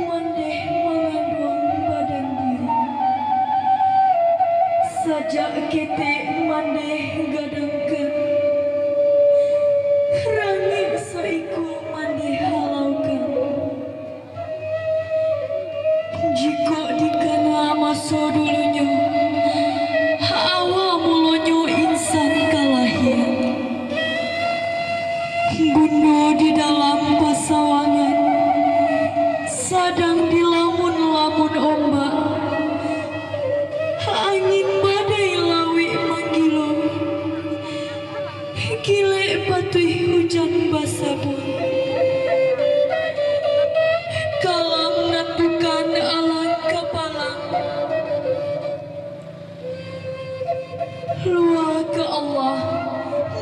mandeh mengandung badan diri. Sajak kete mandeh gadangkeun, rangit saiku mandeh halaukeun. Jika dikana maso dulunya, hawa mulonyo insan kalahian. Bunuh di dalam pasawangan, sadang di lamun-lamun ombak. Angin badai lawi manggilo, gile patuh hujan basabun. Kalam natukan alang kapalang, luah ke Allah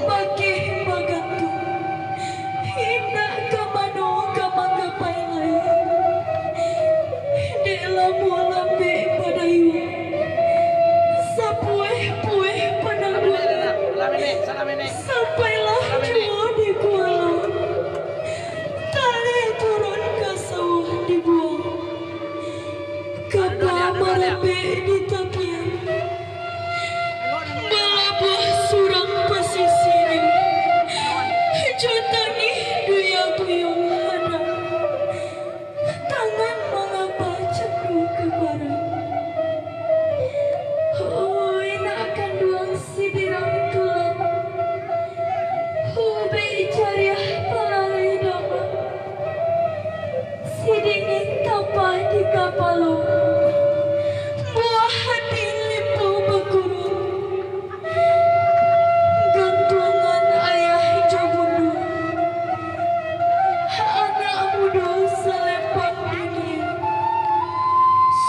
bakih bagantung. Indah kamano kamanggapai lai, dek lamu lambe padayu, sapueh-pueh penanggung, sampailah jua di kuala, tali turun ke sawah dibuang, kapal marape di tapian, balabuh surang pesisirnya, jutangi duya buyung hana, tangan mengapa cendu ke barat. Oi nak kanduang si birang tulang, hube jariah palalai dama, si dingin tapah di kapalo, buah hati limpu berkurung, gantungan ayah jabundu, anak muda selempang dingin,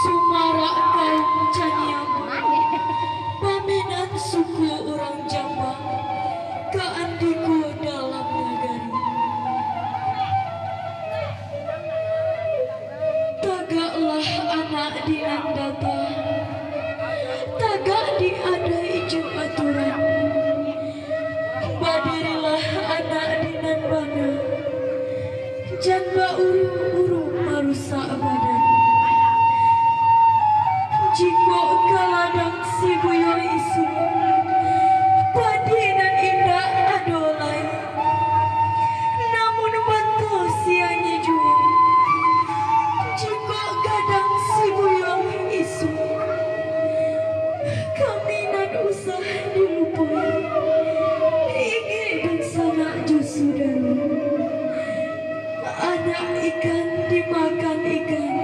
sumarak kaum caniang, paminan suku orang Jawa, keandiku dalam nagari. Tagaklah anak dinandata, tagak diadai jeung aturan. Badirilah anak dinan bana, janba uru-uru marusak badan. Jiko kaladang si buyo isu, padi dan indah adolai, namun bantu sianya jua. Jiko gadang si buyo isu, kami nan usah dilupui, ingin dan sana jusu daru. Anak ikan dimakan ikan,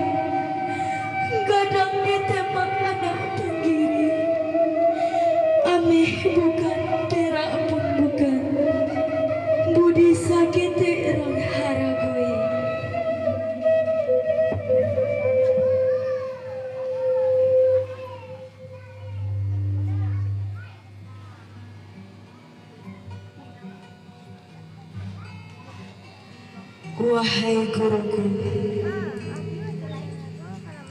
gadang ditembak anak tenggiri. Ameh bukan, terak pun bukan, budi sakit rang haragoi. Wahai guruku,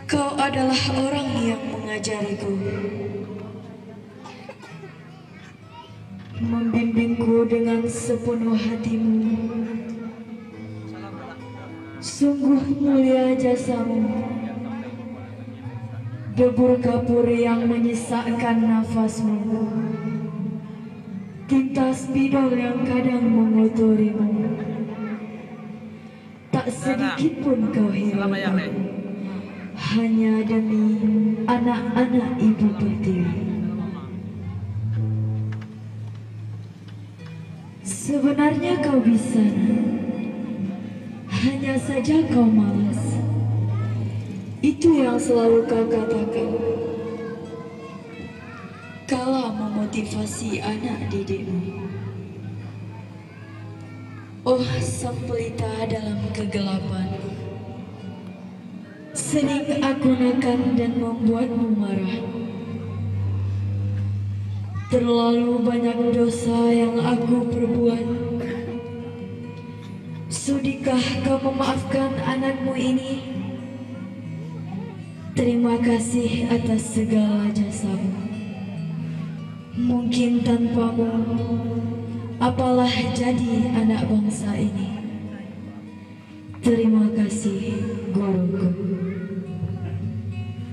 kau adalah orang yang mengajariku, membimbingku dengan sepenuh hatimu. Sungguh mulia jasamu, debur kapur yang menyesakkan nafasmu, tinta spidol yang kadang mengotorimu. Tak sedikit pun kau hiraukan, hanya demi anak-anak ibu pertiwi. Sebenarnya kau bisa, hanya saja kau malas. Itu yang selalu kau katakan kala memotivasi anak didikmu. Oh sang pelita dalam kegelapan, sering aku nakal dan membuatmu marah. Terlalu banyak dosa yang aku perbuat. Sudikah kau memaafkan anakmu ini? Terima kasih atas segala jasamu. Mungkin tanpamu, apalah jadi anak bangsa ini. Terima kasih.